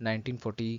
1940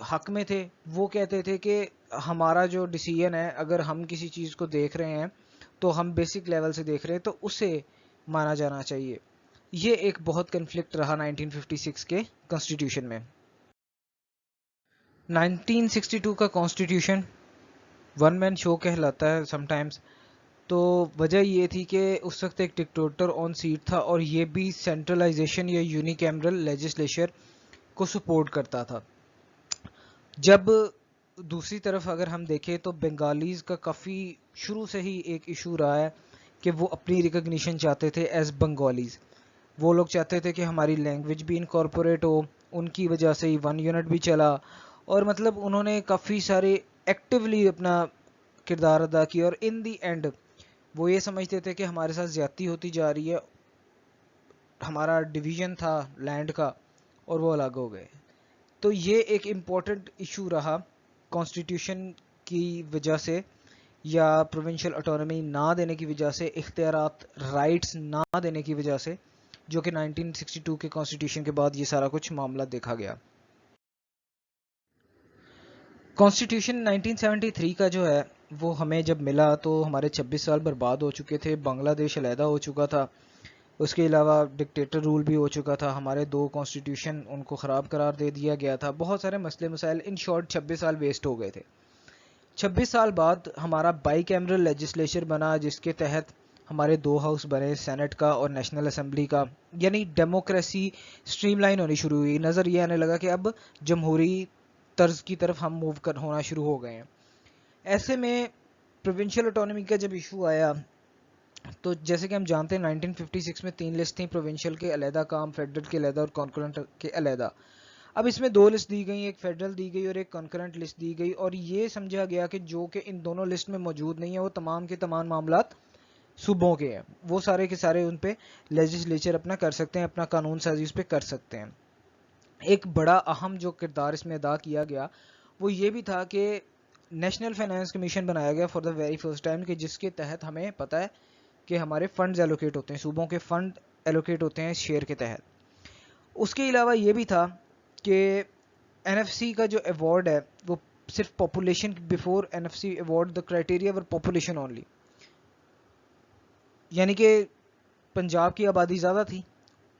حق میں تھے وہ کہتے تھے کہ ہمارا جو ڈیسیجن ہے اگر ہم کسی چیز کو دیکھ رہے ہیں تو ہم بیسک لیول سے دیکھ رہے ہیں تو اسے مانا جانا چاہیے. یہ ایک بہت کنفلکٹ رہا 1956 کے کانسٹیٹیوشن میں. 1962 کا کانسٹیٹیوشن ون مین شو کہلاتا ہے سم ٹائمز. تو وجہ یہ تھی کہ اس وقت ایک ڈکٹیٹر آن سیٹ تھا اور یہ بھی سینٹرلائزیشن یا یونیکیمرل لیجسلیچر کو سپورٹ کرتا تھا. جب دوسری طرف اگر ہم دیکھیں تو بنگالیز کا کافی شروع سے ہی ایک ایشو رہا ہے کہ وہ اپنی ریکگنیشن چاہتے تھے ایز بنگالیز. وہ لوگ چاہتے تھے کہ ہماری لینگویج بھی انکارپوریٹ ہو. ان کی وجہ سے ہی ون یونٹ بھی چلا اور مطلب انہوں نے کافی سارے ایکٹیولی اپنا کردار ادا کیا اور ان دی اینڈ وہ یہ سمجھتے تھے کہ ہمارے ساتھ زیادتی ہوتی جا رہی ہے. ہمارا ڈویژن تھا لینڈ کا اور وہ الگ ہو گئے. تو یہ ایک امپورٹنٹ ایشو رہا کانسٹیٹیوشن کی وجہ سے یا پروونشل اٹانومی نہ دینے کی وجہ سے, اختیارات رائٹس نہ دینے کی وجہ سے, جو کہ 1962 کے کانسٹیٹیوشن کے بعد یہ سارا کچھ معاملہ دیکھا گیا. کانسٹیٹیوشن 1973 کا جو ہے وہ ہمیں جب ملا تو ہمارے 26 سال برباد ہو چکے تھے. بنگلہ دیش علیحدہ ہو چکا تھا, اس کے علاوہ ڈکٹیٹر رول بھی ہو چکا تھا. ہمارے 2 کانسٹیٹیوشن ان کو خراب قرار دے دیا گیا تھا. بہت سارے مسئلے مسائل, ان شارٹ 26 سال ویسٹ ہو گئے تھے. 26 سال بعد ہمارا بائی کیمرل لیجسلیچر بنا جس کے تحت ہمارے 2 ہاؤس بنے, سینٹ کا اور نیشنل اسمبلی کا. یعنی ڈیموکریسی سٹریم لائن ہونی شروع ہوئی. نظر یہ آنے لگا کہ اب جمہوری طرز کی طرف ہم موو ہونا شروع ہو گئے ہیں. ایسے میں پروونشل اٹانومی کا جب ایشو آیا تو جیسے کہ ہم جانتے ہیں 1956 میں 3 لسٹ تھیں, پروونشل کے علیحدہ کام, فیڈرل کے علیحدہ اور کانکرنٹ کے علیحدہ. اب اس میں 2 لسٹ دی گئی, ایک فیڈرل دی گئی اور ایک کانکرنٹ لسٹ دی گئی, اور یہ سمجھا گیا کہ جو کہ ان دونوں لسٹ میں موجود نہیں ہے وہ تمام کے تمام معاملات صوبوں کے ہیں, وہ سارے کے سارے ان پہ لیجسلیچر اپنا کر سکتے ہیں, اپنا قانون سازی اس پہ کر سکتے ہیں. ایک بڑا اہم جو کردار اس میں ادا کیا گیا وہ یہ بھی تھا کہ نیشنل فائنانس کمیشن بنایا گیا for the very first time, کہ جس کے تحت ہمیں پتہ ہے کہ ہمارے فنڈز ایلوکیٹ ہوتے ہیں, صوبوں کے فنڈ ایلوکیٹ ہوتے ہیں شیئر کے تحت. اس کے علاوہ یہ بھی تھا کہ این ایف سی کا جو ایوارڈ ہے وہ صرف population before N F C award the criteria were population only, یعنی کہ پنجاب کی آبادی زیادہ تھی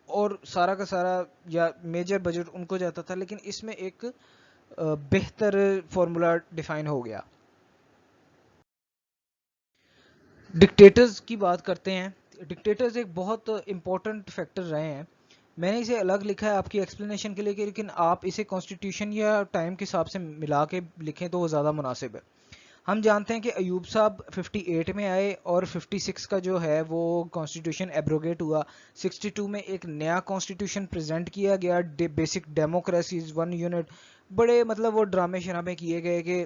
اور سارا کا سارا یا میجر بجٹ ان کو جاتا تھا, لیکن اس میں ایک بہتر فارمولا ڈیفائن ہو گیا. ڈکٹیٹرز کی بات کرتے ہیں. ڈکٹیٹرز ایک بہت امپورٹنٹ فیکٹر رہے ہیں. میں نے اسے الگ لکھا ہے آپ کی ایکسپلینیشن کے لیے, لیکن آپ اسے کانسٹیٹیوشن یا ٹائم کے حساب سے ملا کے لکھیں تو وہ زیادہ مناسب ہے. ہم جانتے ہیں کہ ایوب صاحب 58 میں آئے اور 56 کا جو ہے وہ کانسٹیٹیوشن ایبروگیٹ ہوا. 62 میں ایک نیا کانسٹیٹیوشن پریزنٹ کیا گیا, بیسک ڈیموکریسیز, ون یونٹ, بڑے مطلب وہ ڈرامے شرامے کیے گئے کہ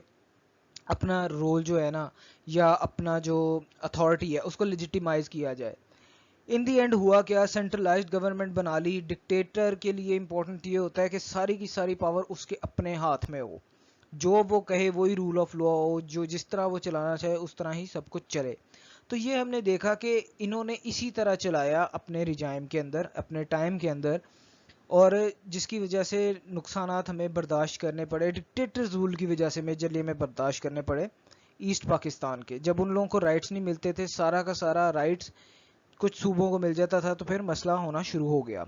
اپنا رول جو ہے نا یا اپنا جو اتھارٹی ہے اس کو لیجیٹیمائز کیا جائے. ان دی اینڈ ہوا کیا, سینٹرلائزڈ گورنمنٹ بنا لی. ڈکٹیٹر کے لیے امپورٹنٹ یہ ہوتا ہے کہ ساری کی ساری پاور اس کے اپنے ہاتھ میں ہو, جو وہ کہے وہی رول آف لا ہو, جو جس طرح وہ چلانا چاہے اس طرح ہی سب کچھ چلے. تو یہ ہم نے دیکھا کہ انہوں نے اسی طرح چلایا اپنے ریجائم کے اندر, اپنے ٹائم کے اندر, اور جس کی وجہ سے نقصانات ہمیں برداشت کرنے پڑے. ڈکٹیٹر رول کی وجہ سے میجرلی ہمیں برداشت کرنے پڑے ایسٹ پاکستان کے. جب ان لوگوں کو رائٹس نہیں ملتے تھے, سارا کا سارا رائٹس کچھ صوبوں کو مل جاتا تھا, تو پھر مسئلہ ہونا شروع ہو گیا.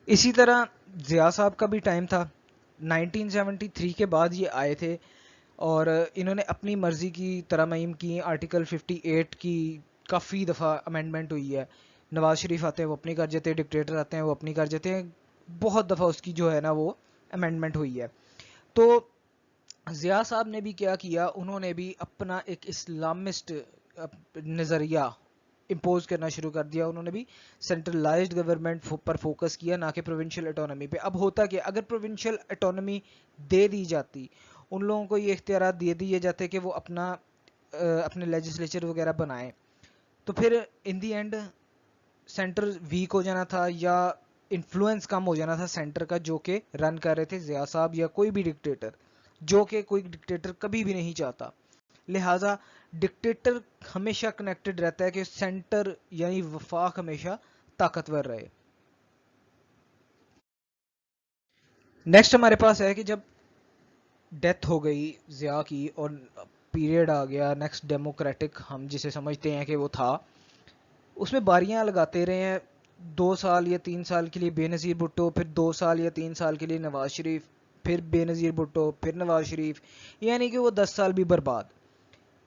اسی طرح ضیاء صاحب کا بھی ٹائم تھا. 1973 کے بعد یہ آئے تھے اور انہوں نے اپنی مرضی کی ترامیم کی. آرٹیکل 58 کی کافی دفعہ امینڈمنٹ ہوئی ہے. نواز شریف آتے ہیں وہ اپنی کر جاتے ہیں, ڈکٹیٹر آتے ہیں وہ اپنی کر جاتے ہیں, بہت دفعہ اس کی جو ہے نا وہ امینڈمنٹ ہوئی ہے. تو ضیاء صاحب نے بھی کیا کیا, انہوں نے بھی اپنا ایک اسلامسٹ نظریہ امپوز کرنا شروع کر دیا. انہوں نے بھی سینٹرلائزڈ گورنمنٹ پر فوکس کیا, نہ کہ پروونشل اٹانومی پہ. اب ہوتا کہ اگر پروونشل اٹانومی دے دی جاتی, ان لوگوں کو یہ اختیارات دے دیے جاتے کہ وہ اپنے لیجسلیچر وغیرہ بنائیں, تو پھر ان دی اینڈ سینٹر ویک ہو جانا تھا یا انفلوئنس کم ہو جانا تھا سینٹر کا, جو کہ رن کر رہے تھے ضیاء صاحب یا کوئی بھی ڈکٹیٹر, جو کہ کوئی ڈکٹیٹر کبھی بھی نہیں چاہتا. لہٰذا ڈکٹیٹر ہمیشہ کنیکٹڈ رہتا ہے کہ سینٹر یعنی وفاق ہمیشہ طاقتور رہے. نیکسٹ ہمارے پاس ہے کہ جب ڈیتھ ہو گئی ضیاء کی اور پیریڈ آ گیا نیکسٹ ڈیموکریٹک ہم جسے سمجھتے ہیں کہ وہ تھا، اس میں باریاں لگاتے رہے ہیں 2 سال یا 3 سال کے لیے بے نظیر بھٹو، پھر 2 سال یا 3 سال کے لیے نواز شریف، پھر بے نظیر بھٹو، پھر نواز شریف، یعنی کہ وہ 10 سال بھی برباد.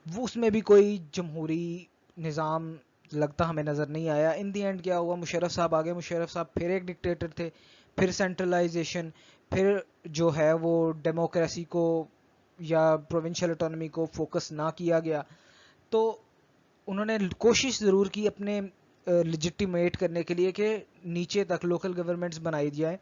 وہ اس میں بھی کوئی جمہوری نظام لگتا ہمیں نظر نہیں آیا. ان دی اینڈ کیا ہوا، مشرف صاحب آگے، مشرف صاحب پھر ایک ڈکٹیٹر تھے، پھر سینٹرلائزیشن، پھر جو ہے وہ ڈیموکریسی کو یا پروونشل اٹانومی کو فوکس نہ کیا گیا. تو انہوں نے کوشش ضرور کی اپنے لیجٹیمیٹ کرنے کے لیے کہ نیچے تک لوکل گورنمنٹس بنائی جائیں،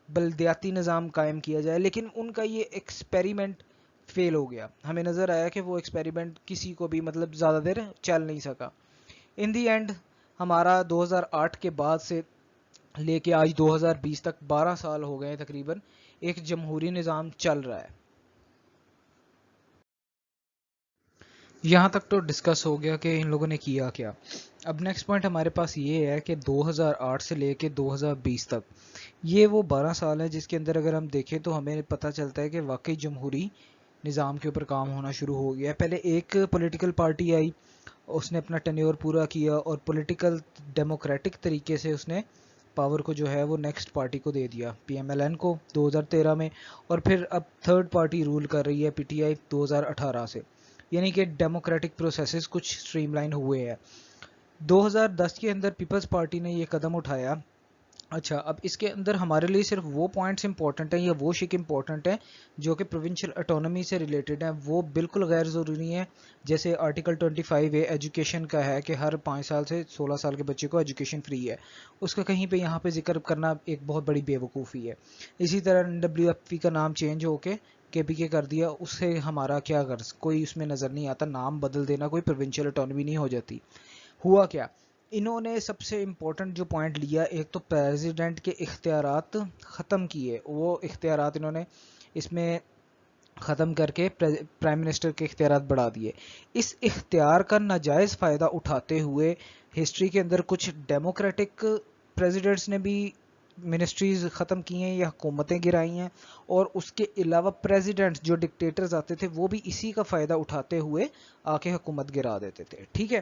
بلدیاتی نظام قائم کیا جائے، لیکن ان کا یہ ایکسپیریمنٹ فیل ہو گیا. ہمیں نظر آیا کہ وہ ایکسپیریمنٹ کسی کو بھی مطلب زیادہ دیر چل نہیں سکا. ان دی اینڈ ہمارا 2008 کے بعد سے لے کے آج 2020 تک 12 سال ہو گئے تقریباً ایک جمہوری نظام چل رہا ہے. یہاں تک تو ڈسکس ہو گیا کہ ان لوگوں نے کیا کیا. اب نیکسٹ پوائنٹ ہمارے پاس یہ ہے کہ 2008 سے لے کے 2020 تک یہ وہ 12 سال ہے جس کے اندر اگر ہم دیکھیں تو ہمیں پتہ چلتا ہے کہ واقعی جمہوری نظام کے اوپر کام ہونا شروع ہو گیا. پہلے ایک پولیٹیکل پارٹی آئی، اس نے اپنا ٹینیور پورا کیا اور پولیٹیکل ڈیموکریٹک طریقے سے اس نے پاور کو جو ہے وہ نیکسٹ پارٹی کو دے دیا، پی ایم ایل این کو 2013 میں، اور پھر اب تھرڈ پارٹی رول کر رہی ہے پی ٹی آئی 2018 سے. یعنی کہ ڈیموکریٹک پروسیسز کچھ سٹریم لائن ہوئے ہیں. 2010 کے اندر پیپلز پارٹی نے یہ قدم اٹھایا. اچھا، اب اس کے اندر ہمارے لیے صرف وہ پوائنٹس امپورٹنٹ ہیں یا وہ شک امپورٹنٹ ہیں جو کہ پروونشل اٹانومی سے ریلیٹڈ ہیں، وہ بالکل غیر ضروری ہیں. جیسے آرٹیکل 25 ایجوکیشن کا ہے کہ ہر 5 سال سے 16 سال کے بچے کو ایجوکیشن فری ہے، اس کا کہیں پہ یہاں پہ ذکر کرنا ایک بہت بڑی بے وقوفی ہے. اسی طرح WFP کا نام چینج ہو کے پی کے کر دیا، اس سے ہمارا کیا غرض، کوئی اس میں نظر نہیں آتا. نام بدل دینا کوئی پروونشل اٹانومی نہیں ہو جاتی. ہوا کیا، انہوں نے سب سے امپورٹنٹ جو پوائنٹ لیا، ایک تو پریزیڈنٹ کے اختیارات ختم کیے. وہ اختیارات انہوں نے اس میں ختم کر کے پرائم منسٹر کے اختیارات بڑھا دیے. اس اختیار کا ناجائز فائدہ اٹھاتے ہوئے ہسٹری کے اندر کچھ ڈیموکریٹک پریزیڈنٹس نے بھی منسٹریز ختم کی ہیں یا حکومتیں گرائی ہیں، اور اس کے علاوہ پریزیڈنٹ جو ڈکٹیٹرز آتے تھے وہ بھی اسی کا فائدہ اٹھاتے ہوئے آ کے حکومت گرا دیتے تھے. ٹھیک ہے،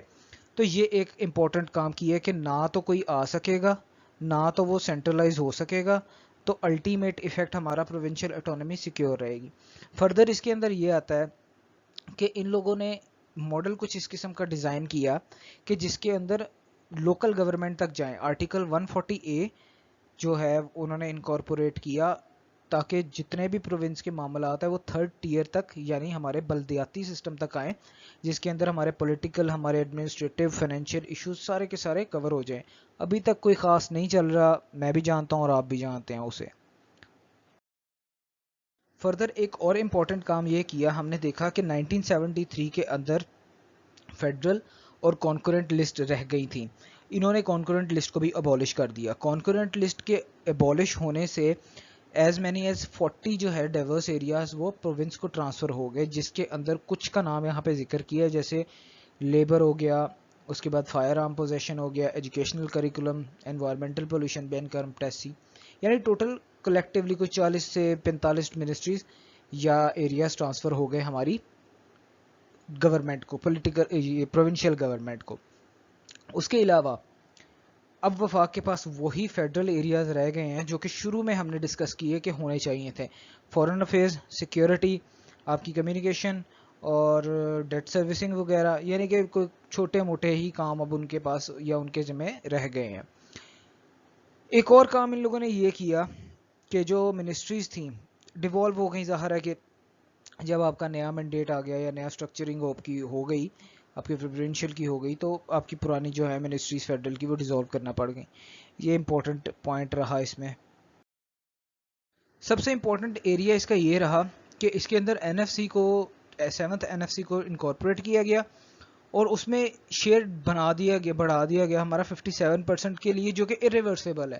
تو یہ ایک امپورٹنٹ کام کی ہے کہ نہ تو کوئی آ سکے گا، نہ تو وہ سینٹرلائز ہو سکے گا، تو الٹیمیٹ ایفیکٹ ہمارا پروونشل اٹانومی سیکیور رہے گی. فردر اس کے اندر یہ آتا ہے کہ ان لوگوں نے ماڈل کچھ اس قسم کا ڈیزائن کیا کہ جس کے اندر لوکل گورنمنٹ تک جائیں. آرٹیکل 140A جو ہے انہوں نے انکارپوریٹ کیا تاکہ جتنے بھی پروونس کے معاملات ہیں وہ تھرڈ ٹیئر تک یعنی ہمارے بلدیاتی سسٹم تک آئیں، جس کے اندر ہمارے پولیٹیکل، ہمارے ایڈمنسٹریٹو، فائنینشیل ایشوز سارے کے سارے کور ہو جائیں. ابھی تک کوئی خاص نہیں چل رہا، میں بھی جانتا ہوں اور آپ بھی جانتے ہیں اسے. فردر ایک اور امپورٹنٹ کام یہ کیا، ہم نے دیکھا کہ 1973 کے اندر فیڈرل اور کانکورنٹ لسٹ رہ گئی تھی. انہوں نے کانکورنٹ لسٹ کو بھی ابالش کر دیا. کانکورنٹ لسٹ کے ابالش ہونے سے ایز مینی ایز 40 جو ہے ڈائیورس ایریاز وہ پروونس کو ٹرانسفر ہو گئے، جس کے اندر کچھ کا نام یہاں پہ ذکر کیا جیسے لیبر ہو گیا، اس کے بعد فائر آرم پوزیشن ہو گیا، ایجوکیشنل کریکولم، انوائرمنٹل پولوشن بین کرپٹیسی. یعنی ٹوٹل کلیکٹیولی کوئی 40 سے 45 منسٹریز یا ایریاز ٹرانسفر ہو گئے ہماری گورنمنٹ کو، پولیٹیکل پروونشل گورنمنٹ کو. اس کے علاوہ اب وفاق کے پاس وہی فیڈرل ایریاز رہ گئے ہیں جو کہ شروع میں ہم نے ڈسکس کیے کہ ہونے چاہیے تھے. فورن افیئرز، سیکیورٹی، آپ کی کمیونیکیشن اور ڈیٹ سروسنگ وغیرہ، یعنی کہ کوئی چھوٹے موٹے ہی کام اب ان کے پاس یا ان کے ذمہ رہ گئے ہیں. ایک اور کام ان لوگوں نے یہ کیا کہ جو منسٹریز تھیں ڈیوالو ہو گئی. ظاہر ہے کہ جب آپ کا نیا مینڈیٹ آ گیا یا نیا اسٹرکچرنگ آپ کی ہو گئی، آپ کی پریفرنشیل کی ہو گئی، تو آپ کی پرانی جو ہے منسٹریز فیڈرل کی وہ ڈیزالو کرنا پڑ گئی. یہ امپورٹنٹ پوائنٹ رہا. اس میں سب سے امپورٹنٹ ایریا اس کا یہ رہا کہ اس کے اندر این ایف سی کو 7th NFC کو انکارپوریٹ کیا گیا اور اس میں شیئر بڑھا دیا گیا ہمارا 57% کے لیے، جو کہ irreversible ہے.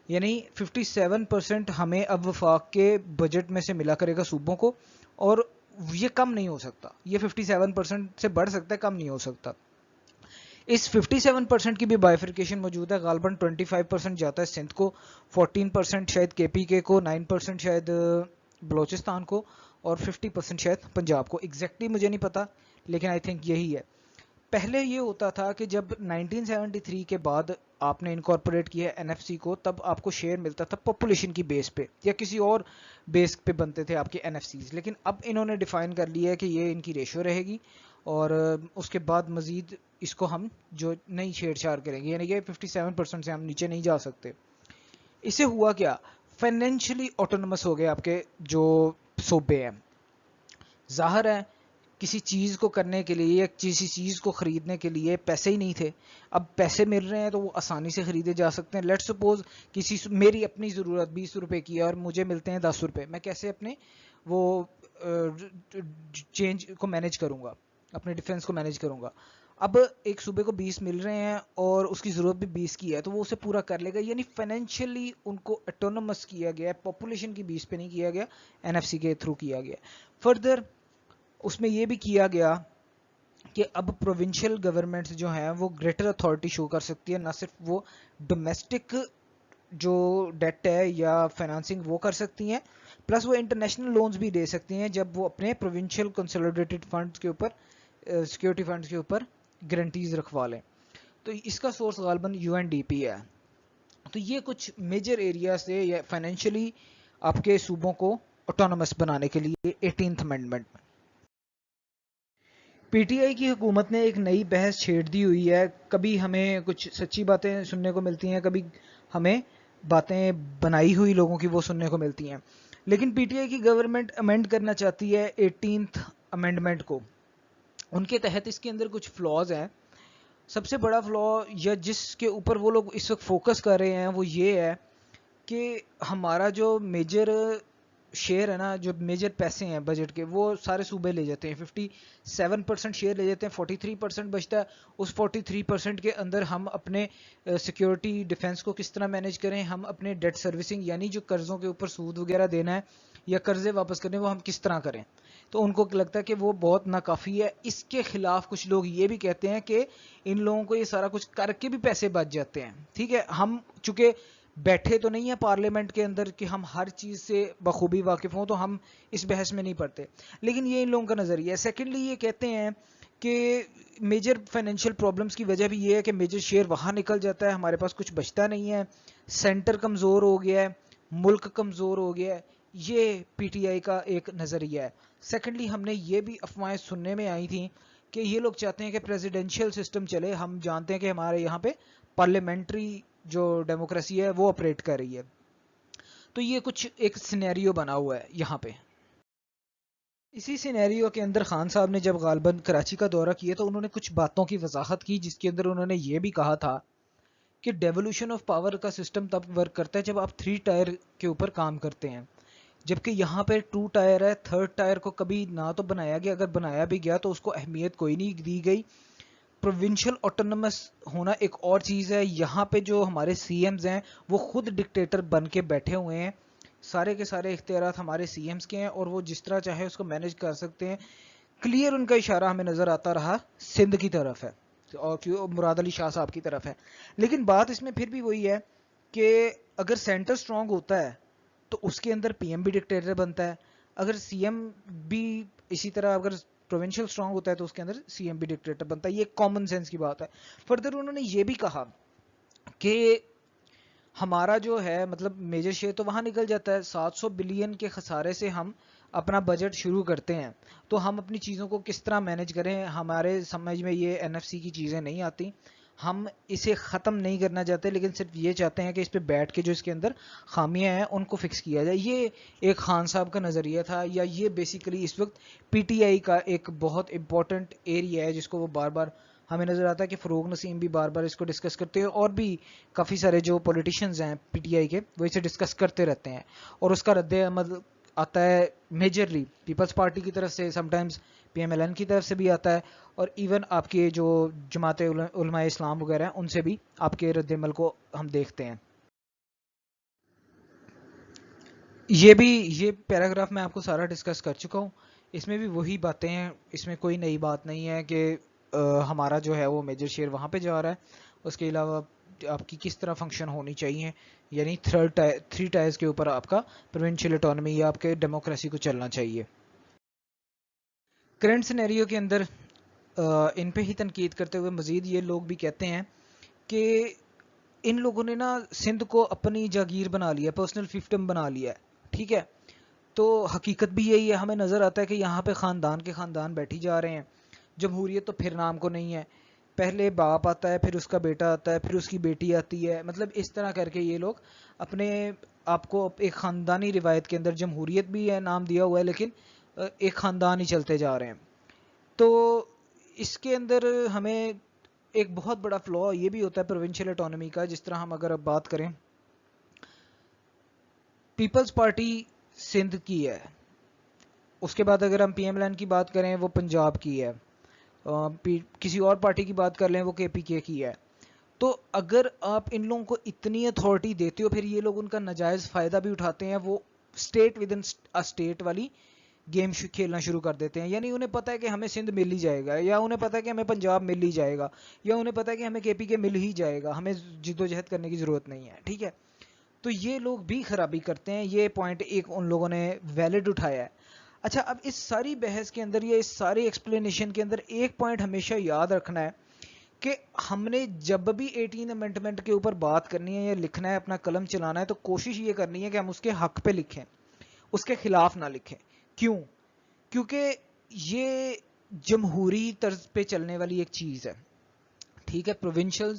یعنی 57% ہمیں اب وفاق کے بجٹ میں سے ملا کرے گا صوبوں کو، اور یہ کم نہیں ہو سکتا. یہ 57% سے بڑھ سکتا ہے، کم نہیں ہو سکتا. اس 57% کی بھی بائیفرکیشن موجود ہے. غالباً 25% جاتا ہے سندھ کو, 14% شاید کے پی کے کو, 9% شاید بلوچستان کو, اور 50% شاید پنجاب کو. ایگزیکٹلی مجھے نہیں پتا, لیکن آئی تھنک یہی ہے. پہلے یہ ہوتا تھا کہ جب 1973 کے بعد آپ نے انکارپوریٹ کیا این ایف سی کو, تب آپ کو شیئر ملتا تھا پاپولیشن کی بیس پہ یا کسی اور بیس پہ بنتے تھے آپ کے این ایف سیز. لیکن اب انہوں نے ڈیفائن کر لیا ہے کہ یہ ان کی ریشو رہے گی, اور اس کے بعد مزید اس کو ہم جو نئی چھیڑ چھاڑ کریں گے, یعنی کہ 57% سے ہم نیچے نہیں جا سکتے. اس سے ہوا کیا, فائنینشلی آٹونومس ہو گئے آپ کے جو صوبے ہیں. ظاہر ہے کسی چیز کو کرنے کے لیے یا کسی چیز کو خریدنے کے لیے پیسے ہی نہیں تھے, اب پیسے مل رہے ہیں تو وہ آسانی سے خریدے جا سکتے ہیں. لیٹ سپوز میری اپنی ضرورت 20 روپے کی ہے اور مجھے ملتے ہیں 10 روپے, میں کیسے اپنے وہ چینج کو مینیج کروں گا, اپنے ڈیفرنس کو مینیج کروں گا. اب ایک صوبے کو 20 مل رہے ہیں اور اس کی ضرورت بھی 20 کی ہے, تو وہ اسے پورا کر لے گا. یعنی فائنینشلی ان کو اٹونومس کیا گیا, پاپولیشن کی بیس پہ نہیں کیا گیا, این ایف سی کے تھرو کیا گیا. فردر اس میں یہ بھی کیا گیا کہ اب پروونشل گورنمنٹس جو ہیں وہ گریٹر اتھارٹی شو کر سکتی ہے, نہ صرف وہ ڈومیسٹک جو ڈیٹ ہے یا فائنانسنگ وہ کر سکتی ہیں, پلس وہ انٹرنیشنل لونز بھی دے سکتی ہیں جب وہ اپنے پروونشل کنسولیڈیٹڈ فنڈز کے اوپر, سیکیورٹی فنڈز کے اوپر گارنٹیز رکھوا لیں. تو اس کا سورس غالباً یو این ڈی پی ہے. تو یہ کچھ میجر ایریاز تھے یا فائنینشلی آپ کے صوبوں کو آٹونومس بنانے کے لیے 18th امینڈمنٹ میں. پی ٹی آئی کی حکومت نے ایک نئی بحث چھیڑ دی ہوئی ہے. کبھی ہمیں کچھ سچی باتیں سننے کو ملتی ہیں, کبھی ہمیں باتیں بنائی ہوئی لوگوں کی وہ سننے کو ملتی ہیں. لیکن پی ٹی آئی کی گورنمنٹ امینڈ کرنا چاہتی ہے 18th امینڈمنٹ کو. ان کے تحت اس کے اندر کچھ فلاز ہیں. سب سے بڑا فلا یا جس کے اوپر وہ لوگ اس وقت فوکس کر رہے ہیں وہ یہ ہے کہ ہمارا جو میجر شیئر ہے نا, جو میجر پیسے ہیں بجٹ کے, وہ سارے صوبے لے جاتے ہیں. 57% شیئر لے جاتے ہیں, 43% بچتا ہے. اس 43% کے اندر ہم اپنے سیکیورٹی ڈیفنس کو کس طرح مینیج کریں, ہم اپنے ڈیٹ سروسنگ یعنی جو قرضوں کے اوپر سود وغیرہ دینا ہے یا قرضے واپس کرنے وہ ہم کس طرح کریں. تو ان کو لگتا ہے کہ وہ بہت ناکافی ہے. اس کے خلاف کچھ لوگ یہ بھی کہتے ہیں کہ ان لوگوں کو یہ سارا کچھ کر کے بھی پیسے بچ جاتے ہیں. ٹھیک ہے, ہم چونکہ بیٹھے تو نہیں ہیں پارلیمنٹ کے اندر کہ ہم ہر چیز سے بخوبی واقف ہوں, تو ہم اس بحث میں نہیں پڑتے, لیکن یہ ان لوگوں کا نظریہ ہے. سیکنڈلی یہ کہتے ہیں کہ میجر فائنینشیل پرابلمس کی وجہ بھی یہ ہے کہ میجر شیئر وہاں نکل جاتا ہے, ہمارے پاس کچھ بچتا نہیں ہے, سینٹر کمزور ہو گیا ہے, ملک کمزور ہو گیا ہے. یہ پی ٹی آئی کا ایک نظریہ ہے. سیکنڈلی ہم نے یہ بھی افواہیں سننے میں آئی تھیں کہ یہ لوگ چاہتے ہیں کہ پریزیڈینشیل سسٹم چلے. ہم جانتے ہیں کہ ہمارے یہاں پہ پارلیمنٹری جو ڈیموکریسی ہے وہ آپریٹ کر رہی ہے. تو یہ کچھ ایک سینیریو بنا ہوا ہے یہاں پہ. اسی سینیریو کے اندر خان صاحب نے جب غالباً کراچی کا دورہ کیا تو انہوں نے کچھ باتوں کی وضاحت کی, جس کے اندر انہوں نے یہ بھی کہا تھا کہ ڈیولوشن آف پاور کا سسٹم تب ورک کرتا ہے جب آپ 3 ٹائر کے اوپر کام کرتے ہیں, جبکہ یہاں پہ 2 ٹائر ہے. 3rd ٹائر کو کبھی نہ تو بنایا گیا, اگر بنایا بھی گیا تو اس کو اہمیت کوئی نہیں دی گئی. پروونشل آٹونومس ہونا ایک اور چیز ہے. یہاں پہ جو ہمارے سی ایمز ہیں وہ خود ڈکٹیٹر بن کے بیٹھے ہوئے ہیں, سارے کے سارے اختیارات ہمارے سی ایمز کے ہیں اور وہ جس طرح چاہے اس کو مینیج کر سکتے ہیں. کلیئر ان کا اشارہ ہمیں نظر آتا رہا سندھ کی طرف ہے اور مراد علی شاہ صاحب کی طرف ہے. لیکن بات اس میں پھر بھی وہی ہے کہ اگر سینٹر سٹرونگ ہوتا ہے تو اس کے اندر پی ایم بھی ڈکٹیٹر بنتا ہے, اگر سی ایم بھی اسی طرح اگر پروونشل سٹرونگ ہوتا ہے تو اس کے اندر سی ایم بھی ڈکٹیٹر بنتا ہے. یہ کامن سینس کی بات ہے. فردر انہوں نے یہ بھی کہا کہ ہمارا جو ہے مطلب میجر شیئر تو وہاں نکل جاتا ہے, 700 بلین کے خسارے سے ہم اپنا بجٹ شروع کرتے ہیں, تو ہم اپنی چیزوں کو کس طرح مینیج کریں. ہمارے سمجھ میں یہ این ایف سی کی چیزیں نہیں آتی, ہم اسے ختم نہیں کرنا چاہتے, لیکن صرف یہ چاہتے ہیں کہ اس پہ بیٹھ کے جو اس کے اندر خامیاں ہیں ان کو فکس کیا جائے. یہ ایک خان صاحب کا نظریہ تھا, یا یہ بیسیکلی اس وقت پی ٹی آئی کا ایک بہت امپورٹنٹ ایریا ہے جس کو وہ بار بار ہمیں نظر آتا ہے کہ فروغ نسیم بھی بار بار اس کو ڈسکس کرتے ہیں, اور بھی کافی سارے جو پولیٹیشینز ہیں پی ٹی آئی کے وہ اسے ڈسکس کرتے رہتے ہیں. اور اس کا رد عمل آتا ہے میجرلی پیپلز پارٹی کی طرف سے, sometimes P M L N کی طرف سے بھی آتا ہے, اور ایون آپ کے جو جماعت علماء اسلام وغیرہ ہیں ان سے بھی آپ کے رد عمل کو ہم دیکھتے ہیں. یہ پیراگراف میں آپ کو سارا ڈسکس کر چکا ہوں. اس میں بھی وہی باتیں ہیں, اس میں کوئی نئی بات نہیں ہے کہ ہمارا جو ہے وہ میجر شیئر وہاں پہ جا رہا ہے. اس کے علاوہ آپ کی کس طرح فنکشن ہونی چاہیے, یعنی تھری ٹائرز کے اوپر آپ کا پروونشل اٹانومی یا آپ کے ڈیموکریسی کو چلنا چاہیے. کرنٹ سینیریو کے اندر ان پہ ہی تنقید کرتے ہوئے مزید یہ لوگ بھی کہتے ہیں کہ ان لوگوں نے نا سندھ کو اپنی جاگیر بنا لیا, پرسنل فیفڈم بنا لیا ہے. ٹھیک ہے, تو حقیقت بھی یہی ہے. ہمیں نظر آتا ہے کہ یہاں پہ خاندان کے خاندان بیٹھی جا رہے ہیں. جمہوریت تو پھر نام کو نہیں ہے, پہلے باپ آتا ہے, پھر اس کا بیٹا آتا ہے, پھر اس کی بیٹی آتی ہے. مطلب اس طرح کر کے یہ لوگ اپنے آپ کو ایک خاندانی روایت کے اندر, جمہوریت بھی ہے نام دیا ہوا ہے لیکن ایک خاندان ہی چلتے جا رہے ہیں. تو اس کے اندر ہمیں ایک بہت بڑا فلا یہ بھی ہوتا ہے پروونشل اٹانومی کا. جس طرح ہم اگر اب بات کریں, پیپلز پارٹی سندھ کی ہے, اس کے بعد اگر ہم پی ایم ایل این کی بات کریں وہ پنجاب کی ہے, کسی اور پارٹی کی بات کر لیں وہ کے پی کے کی ہے. تو اگر آپ ان لوگوں کو اتنی اتھارٹی دیتے ہو, پھر یہ لوگ ان کا ناجائز فائدہ بھی اٹھاتے ہیں. وہ اسٹیٹ ود ان اسٹیٹ والی گیم کھیلنا شروع کر دیتے ہیں. یعنی انہیں پتہ ہے کہ ہمیں سندھ مل ہی جائے گا, یا انہیں پتہ ہے کہ ہمیں پنجاب مل ہی جائے گا, یا انہیں پتہ ہے کہ ہمیں کے پی کے مل ہی جائے گا, ہمیں جدوجہد کرنے کی ضرورت نہیں ہے. ٹھیک ہے, تو یہ لوگ بھی خرابی کرتے ہیں. یہ پوائنٹ ایک ان لوگوں نے ویلڈ اٹھایا ہے. اچھا, اب اس ساری بحث کے اندر یا اس ساری ایکسپلینیشن کے اندر ایک پوائنٹ ہمیشہ یاد رکھنا ہے کہ ہم نے جب بھی 18 امینڈمنٹ کے اوپر بات کرنی ہے یا لکھنا ہے, اپنا قلم چلانا ہے, تو کوشش یہ کرنی ہے کہ ہم اس کے حق پہ لکھیں, اس کے خلاف نہ لکھیں. کیوں؟ کیونکہ یہ جمہوری طرز پہ چلنے والی ایک چیز ہے. ٹھیک ہے, پروونشل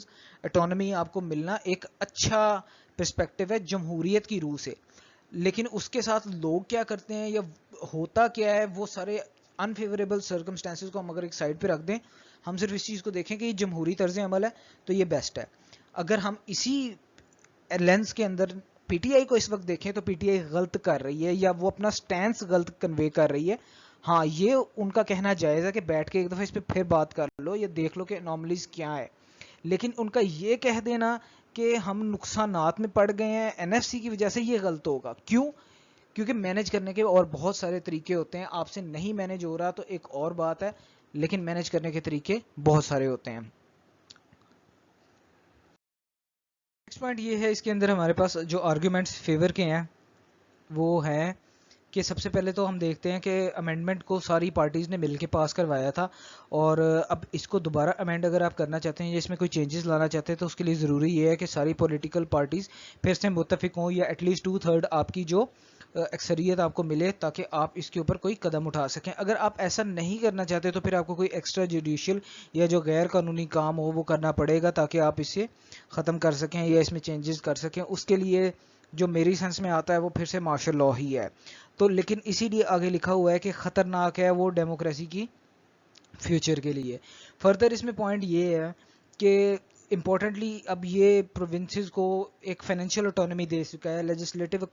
اٹانومی آپ کو ملنا ایک اچھا پرسپیکٹو ہے جمہوریت کی روح سے, لیکن اس کے ساتھ لوگ کیا کرتے ہیں یا ہوتا کیا ہے, وہ سارے انفیوریبل سرکمسٹانسز کو ہم اگر ایک سائڈ پہ رکھ دیں, ہم صرف اس چیز کو دیکھیں کہ یہ جمہوری طرز عمل ہے تو یہ بیسٹ ہے. اگر ہم اسی لینس کے اندر پی ٹی آئی کو اس وقت دیکھیں تو پی ٹی آئی غلط کر رہی ہے, یا وہ اپنا سٹینس غلط کنوے کر رہی ہے. ہاں, یہ ان کا کہنا جائز ہے کہ بیٹھ کے ایک دفعہ اس پہ پھر بات کر لو, یا دیکھ لو کہ انوملیز کیا ہے. لیکن ان کا یہ کہہ دینا کہ ہم نقصانات میں پڑ گئے ہیں این ایف سی کی وجہ سے, یہ غلط ہوگا. کیوں؟ کیونکہ مینج کرنے کے اور بہت سارے طریقے ہوتے ہیں. آپ سے نہیں مینج ہو رہا تو ایک اور بات ہے, لیکن مینج کرنے کے طریقے بہت سارے ہوتے ہیں. نیکسٹ پوائنٹ یہ ہے, اس کے اندر ہمارے پاس جو آرگیومنٹس فیور کے ہیں وہ ہے کہ سب سے پہلے تو ہم دیکھتے ہیں کہ امینڈمنٹ کو ساری پارٹیز نے مل کے پاس کروایا تھا, اور اب اس کو دوبارہ امینڈ اگر آپ کرنا چاہتے ہیں یا اس میں کوئی چینجز لانا چاہتے ہیں تو اس کے لیے ضروری یہ ہے کہ ساری پولیٹیکل پارٹیز پھر سے متفق ہوں, یا ایٹ لیسٹ 2/3 آپ کی جو اکثریت آپ کو ملے, تاکہ آپ اس کے اوپر کوئی قدم اٹھا سکیں. اگر آپ ایسا نہیں کرنا چاہتے تو پھر آپ کو کوئی ایکسٹرا جوڈیشل یا جو غیر قانونی کام ہو وہ کرنا پڑے گا, تاکہ آپ اسے ختم کر سکیں یا اس میں چینجز کر سکیں. اس کے لیے جو میری سینس میں آتا ہے وہ پھر سے مارشل لا ہی ہے. تو لیکن اسی لیے آگے لکھا ہوا ہے کہ خطرناک ہے وہ ڈیموکریسی کی فیوچر کے لیے. فردر اس میں پوائنٹ یہ ہے کہ امپورٹنٹلی اب یہ پروونسز کو ایک فائنینشیل اٹانومی دے چکا ہے, لیجسلیٹو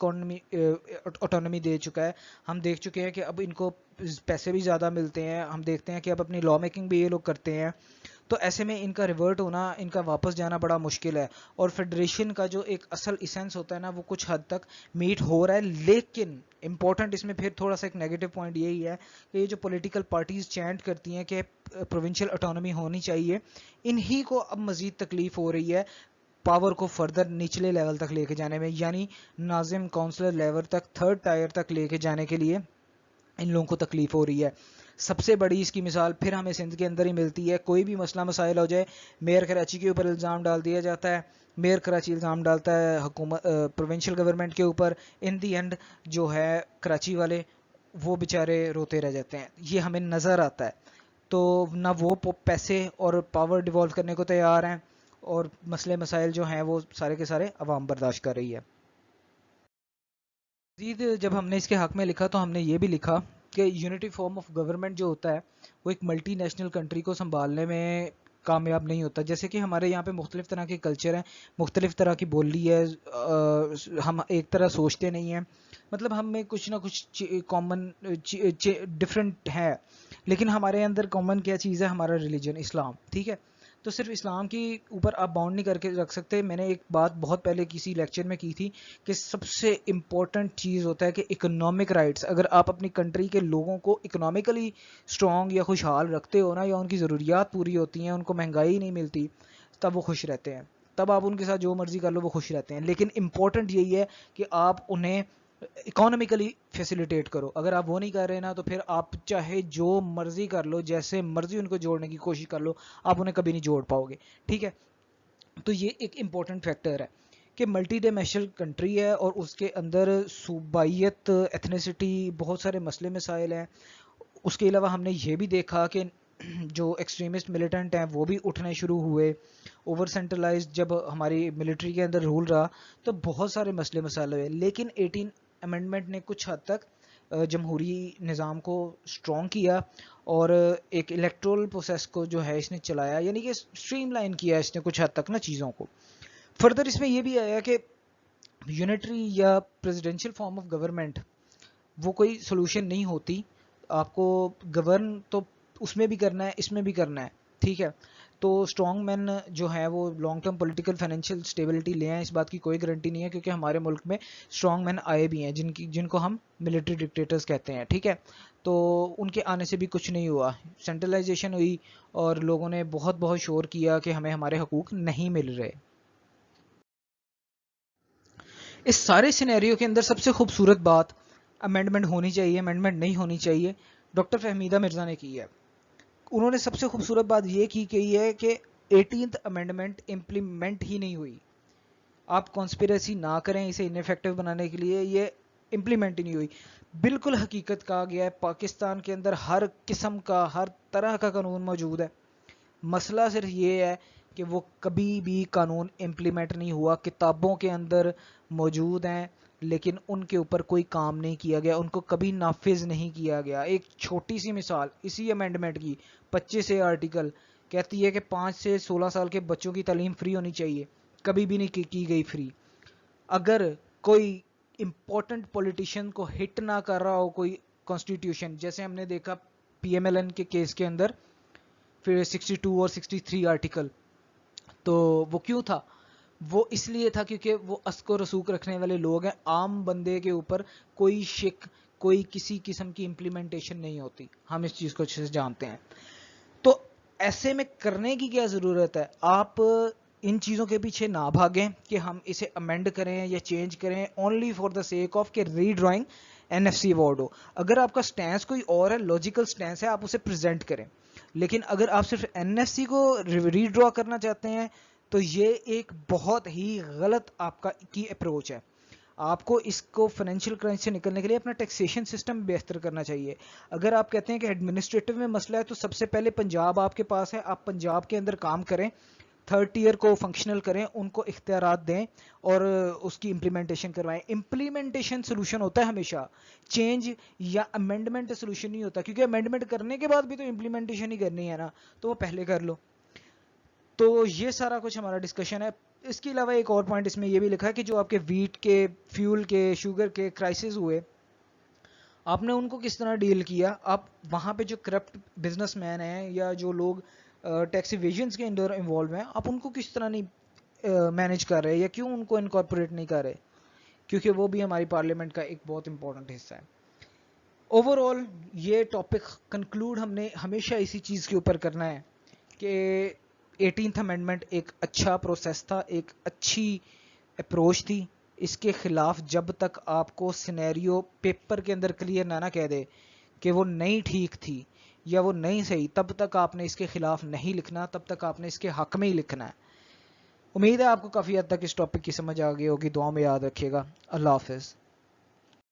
اٹانومی دے چکا ہے. ہم دیکھ چکے ہیں کہ اب ان کو پیسے بھی زیادہ ملتے ہیں. ہم دیکھتے ہیں کہ اب اپنی لا میکنگ بھی یہ لوگ کرتے ہیں. تو ایسے میں ان کا ریورٹ ہونا, ان کا واپس جانا بڑا مشکل ہے. اور فیڈریشن کا جو ایک اصل ایسنس ہوتا ہے نا, وہ کچھ حد تک میٹ ہو رہا ہے. لیکن امپورٹنٹ اس میں پھر تھوڑا سا ایک نیگیٹو پوائنٹ یہی ہے کہ یہ جو پولیٹیکل پارٹیز چینٹ کرتی ہیں کہ پروونشل اٹانومی ہونی چاہیے, انہی کو اب مزید تکلیف ہو رہی ہے پاور کو فردر نچلے لیول تک لے کے جانے میں, یعنی ناظم کونسلر لیول تک, تھرڈ ٹائر تک لے کے جانے کے لیے ان لوگوں کو تکلیف ہو رہی ہے. سب سے بڑی اس کی مثال پھر ہمیں سندھ کے اندر ہی ملتی ہے. کوئی بھی مسئلہ مسائل ہو جائے, میئر کراچی کے اوپر الزام ڈال دیا جاتا ہے, میئر کراچی الزام ڈالتا ہے حکومت پروونشل گورنمنٹ کے اوپر. ان دی اینڈ جو ہے کراچی والے وہ بیچارے روتے رہ جاتے ہیں. یہ ہمیں نظر آتا ہے. تو نہ وہ پیسے اور پاور ڈیوالو کرنے کو تیار ہیں, اور مسئلے مسائل جو ہیں وہ سارے کے سارے عوام برداشت کر رہی ہے. مزید جب ہم نے اس کے حق میں لکھا تو ہم نے یہ بھی لکھا کہ یونٹی فارم آف گورنمنٹ جو ہوتا ہے وہ ایک ملٹی نیشنل کنٹری کو سنبھالنے میں کامیاب نہیں ہوتا. جیسے کہ ہمارے یہاں پہ مختلف طرح کے کلچر ہیں, مختلف طرح کی بولی ہے, ہم ایک طرح سوچتے نہیں ہیں. مطلب ہم میں کچھ نہ کچھ کامن ڈفرینٹ ہے, لیکن ہمارے اندر کامن کیا چیز ہے, ہمارا ریلیجن اسلام. ٹھیک ہے, تو صرف اسلام کی اوپر آپ باؤنڈ نہیں کر کے رکھ سکتے. میں نے ایک بات بہت پہلے کسی لیکچر میں کی تھی کہ سب سے امپورٹنٹ چیز ہوتا ہے کہ اکنامک رائٹس. اگر آپ اپنی کنٹری کے لوگوں کو اکنامکلی اسٹرانگ یا خوشحال رکھتے ہو نا, یا ان کی ضروریات پوری ہوتی ہیں, ان کو مہنگائی نہیں ملتی, تب وہ خوش رہتے ہیں. تب آپ ان کے ساتھ جو مرضی کر لو وہ خوش رہتے ہیں. لیکن امپورٹنٹ یہی ہے کہ آپ انہیں اکانومیکلی فیسیلیٹیٹ کرو. اگر آپ وہ نہیں کر رہے نا تو پھر آپ چاہے جو مرضی کر لو, جیسے مرضی ان کو جوڑنے کی کوشش کر لو, آپ انہیں کبھی نہیں جوڑ پاؤ گے. ٹھیک ہے, تو یہ ایک امپورٹنٹ فیکٹر ہے کہ ملٹی ڈائمینشنل کنٹری ہے اور اس کے اندر صوبائیت, ایتھنیسٹی, بہت سارے مسئلے مسائل ہیں. اس کے علاوہ ہم نے یہ بھی دیکھا کہ جو ایکسٹریمسٹ ملیٹنٹ ہیں وہ بھی اٹھنے شروع ہوئے. اوور سینٹرلائز جب ہماری ملٹری کے اندر رول رہا تو بہت سارے مسئلے مسائل ہوئے. لیکن 18 امینڈمنٹ نے کچھ حد تک جمہوری نظام کو اسٹرانگ کیا اور ایک الیکٹرول پروسیس کو جو ہے اس نے چلایا, یعنی کہ اسٹریم لائن کیا اس نے کچھ حد تک نا چیزوں کو. فردر اس میں یہ بھی آیا کہ یونٹری یا پریزیڈینشیل فارم آف گورنمنٹ وہ کوئی سولوشن نہیں ہوتی. آپ کو گورن تو اس میں بھی کرنا ہے, اس میں بھی کرنا ہے. ٹھیک ہے, تو اسٹرانگ مین جو ہے وہ long term political financial stability لے آئیں, اس بات کی کوئی گارنٹی نہیں ہے, کیونکہ ہمارے ملک میں اسٹرانگ مین آئے بھی ہیں جن کو ہم ملٹری ڈکٹیٹرز کہتے ہیں. ٹھیک ہے, تو ان کے آنے سے بھی کچھ نہیں ہوا, سینٹرلائزیشن ہوئی اور لوگوں نے بہت بہت شور کیا کہ ہمیں ہمارے حقوق نہیں مل رہے. اس سارے سینیریو کے اندر سب سے خوبصورت بات امینڈمنٹ ہونی چاہیے, امینڈمنٹ نہیں ہونی چاہیے, ڈاکٹر فہمیدہ مرزا نے کی ہے. انہوں نے سب سے خوبصورت بات یہ کی ہے کہ 18th امینڈمنٹ امپلیمنٹ ہی نہیں ہوئی. آپ کانسپیریسی نہ کریں اسے انیفیکٹو بنانے کے لیے, یہ امپلیمنٹ ہی نہیں ہوئی. بالکل حقیقت کہا گیا ہے, پاکستان کے اندر ہر قسم کا, ہر طرح کا قانون موجود ہے. مسئلہ صرف یہ ہے کہ وہ کبھی بھی قانون امپلیمنٹ نہیں ہوا. کتابوں کے اندر موجود ہیں لیکن ان کے اوپر کوئی کام نہیں کیا گیا, ان کو کبھی نافذ نہیں کیا گیا. ایک چھوٹی سی مثال اسی امینڈمنٹ کی, 25 آرٹیکل کہتی ہے کہ 5 سے 16 سال کے بچوں کی تعلیم فری ہونی چاہیے, کبھی بھی نہیں کی گئی فری. اگر کوئی امپورٹنٹ پولیٹیشین کو ہٹ نہ کر رہا ہو کوئی کانسٹیٹیوشن, جیسے ہم نے دیکھا پی ایم ایل این کے کیس کے اندر پھر 62 اور 63 آرٹیکل, تو وہ کیوں تھا؟ وہ اس لیے تھا کیونکہ وہ اسک و رسوک رکھنے والے لوگ ہیں. عام بندے کے اوپر کوئی شک, کوئی کسی قسم کی امپلیمنٹیشن نہیں ہوتی, ہم اس چیز کو اچھے سے جانتے ہیں. تو ایسے میں کرنے کی کیا ضرورت ہے؟ آپ ان چیزوں کے پیچھے نہ بھاگیں کہ ہم اسے امینڈ کریں یا چینج کریں only for the sake of کہ redrawing N F C award ہو. اگر آپ کا سٹینس کوئی اور ہے, لاجیکل سٹینس ہے, آپ اسے پریزنٹ کریں. لیکن اگر آپ صرف این ایف سی کو ری ڈرا کرنا چاہتے ہیں تو یہ ایک بہت ہی غلط آپ کی اپروچ ہے. آپ کو اس کو فائنینشیل کرائم سے نکلنے کے لیے اپنا ٹیکسیشن سسٹم بہتر کرنا چاہیے. اگر آپ کہتے ہیں کہ ایڈمنسٹریٹو میں مسئلہ ہے تو سب سے پہلے پنجاب آپ کے پاس ہے, آپ پنجاب کے اندر کام کریں, 3rd ٹیئر کو فنکشنل کریں, ان کو اختیارات دیں اور اس کی امپلیمنٹیشن کروائیں. امپلیمنٹیشن سولوشن ہوتا ہے ہمیشہ, چینج یا امینڈمنٹ سولوشن نہیں ہوتا, کیونکہ امینڈمنٹ کرنے کے بعد بھی تو امپلیمنٹیشن ہی کرنی ہے نا, تو وہ پہلے کر لو. تو یہ سارا کچھ ہمارا ڈسکشن ہے. اس کے علاوہ ایک اور پوائنٹ اس میں یہ بھی لکھا ہے کہ جو آپ کے ویٹ کے, فیول کے, شوگر کے کرائسس ہوئے, آپ نے ان کو کس طرح ڈیل کیا. آپ وہاں پہ جو کرپٹ بزنس مین ہیں یا جو لوگ ٹیکس ایویژنس کے اندر انوالو ہیں, آپ ان کو کس طرح نہیں مینیج کر رہے, یا کیوں ان کو انکارپوریٹ نہیں کر رہے, کیونکہ وہ بھی ہماری پارلیمنٹ کا ایک بہت امپورٹنٹ حصہ ہے. اوور آل یہ ٹاپک کنکلوڈ ہم نے ہمیشہ اسی چیز کے اوپر کرنا ہے کہ 18th امینڈمنٹ ایک اچھا پروسیس تھا, ایک اچھی اپروچ تھی. اس کے خلاف جب تک آپ کو سینیریو پیپر کے اندر کلیئر نہ کہہ دے کہ وہ نہیں ٹھیک تھی یا وہ نہیں صحیح, تب تک آپ نے اس کے خلاف نہیں لکھنا, تب تک آپ نے اس کے حق میں ہی لکھنا ہے. امید ہے آپ کو کافی حد تک اس ٹاپک کی سمجھ آ گئی ہوگی. دعا میں یاد رکھیے گا. اللہ حافظ.